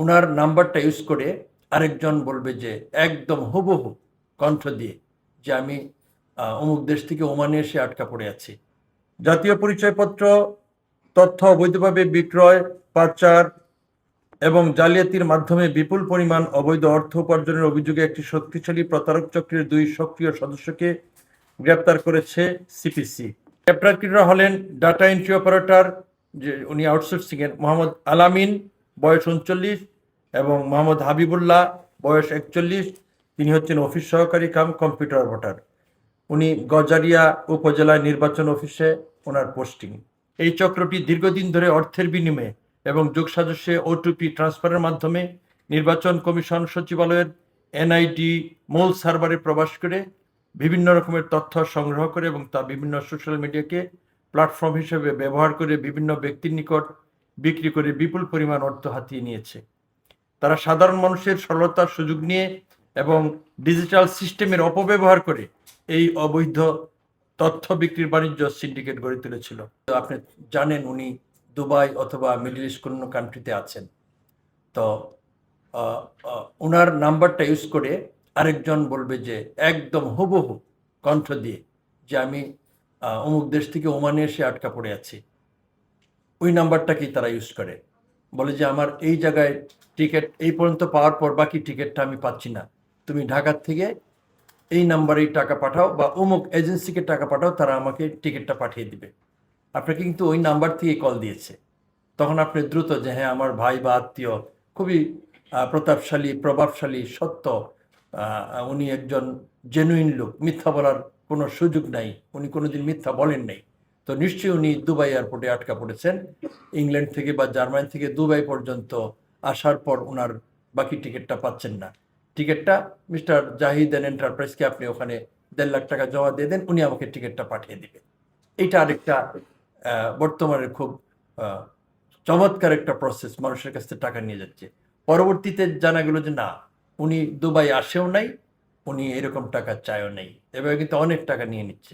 ওনার নাম্বারটা ইউজ করে আরেকজন বলবে যে একদম হুবহু কণ্ঠ দিয়ে যে আমি অমুক দেশ থেকে ওমানে এসে আটকা পড়ে আছি। জাতীয় পরিচয়পত্র তথ্য অবৈধভাবে বিক্রয়, পাচার এবং জালিয়াতির মাধ্যমে বিপুল পরিমাণ অবৈধ অর্থ উপার্জনের অভিযোগে একটি শক্তিশালী প্রতারক চক্রের 2 সক্রিয় সদস্যকে গ্রেপ্তার করেছে সিপিসি। গ্রেপ্তারকৃতরা হলেন ডাটা এন্ট্রি অপারেটর, যে উনি আউটসোর্সিংয়ের, মোহাম্মদ আলামিন, বয়স 39, এবং মোহাম্মদ হাবিবুল্লাহ, বয়স 41। তিনি হচ্ছেন অফিস সহকারী কাম কম্পিউটার অপারেটর। উনি গজারিয়া উপজেলায় নির্বাচন অফিসে ওনার পোস্টিং। এই চক্রটি দীর্ঘদিন ধরে অর্থের বিনিময়ে এবং যোগসাজশে ওটিপি ট্রান্সফারের মাধ্যমে নির্বাচন কমিশন সচিবালয়ের এনআইডি মূল সার্ভারে প্রবেশ করে বিভিন্ন রকমের তথ্য সংগ্রহ করে এবং তা বিভিন্ন সোশ্যাল মিডিয়াকে প্ল্যাটফর্ম হিসেবে ব্যবহার করে বিভিন্ন ব্যক্তির নিকট বিক্রি করে বিপুল পরিমাণ অর্থ হাতিয়ে নিয়েছে। তারা সাধারণ মানুষের সরলতার সুযোগ নিয়ে এবং ডিজিটাল সিস্টেমের অপব্যবহার করে এই অবৈধ তথ্য বিক্রির বাণিজ্য সিন্ডিকেট গড়ে তুলেছিল। আপনি জানেন উনি দুবাই অথবা মিডল ইস্ট কোনো কান্ট্রিতে আছেন। তো ওনার নাম্বারটা ইউজ করে আরেকজন বলবে যে একদম হুবহু কণ্ঠ দিয়ে যে আমি অমুক দেশ থেকে ওমানে এসে আটকা পড়ে আছি। ওই নাম্বারটাকেই তারা ইউজ করে, বলে যে আমার এই জায়গায় টিকিট এই পর্যন্ত পাওয়ার পর বাকি টিকিটটা আমি পাচ্ছি না, তুমি ঢাকার থেকে এই নাম্বারেই টাকা পাঠাও বা অমুক এজেন্সিকে টাকা পাঠাও, তারা আমাকে টিকিটটা পাঠিয়ে দিবে। আপনাকে কিন্তু ওই নাম্বার থেকে কল দিয়েছে। তখন আপনি দ্রুত যে হ্যাঁ আমার ভাই বা আত্মীয়, খুবই প্রতাপশালী, প্রভাবশালী, সত্য, উনি একজন জেনুইন লোক, মিথ্যা বলার কোনো সুযোগ নাই, উনি কোনোদিন মিথ্যা বলেন নাই, তো নিশ্চয়ই উনি দুবাই এয়ারপোর্টে আটকা পড়েছেন। ইংল্যান্ড থেকে বা জার্মানি থেকে দুবাই পর্যন্ত আসার পর ওনার বাকি টিকিটটা পাচ্ছেন না। টিকিটটা মিস্টার জাহিদ অ্যান্ড এন্টারপ্রাইজকে আপনি ওখানে 1.5 লাখ টাকা জমা দিয়ে দেন, উনি আমাকে টিকিটটা পাঠিয়ে দিবে। এইটা আরেকটা বর্তমানে খুব চমৎকার একটা প্রসেস, মানুষের কাছ থেকে টাকা নিয়ে যাচ্ছে। পরবর্তীতে জানা গেল যে না, উনি দুবাই আসেও নাই, উনি এরকম টাকা চায়ও নাই, এভাবে কিন্তু অনেক টাকা নিয়ে নিচ্ছে।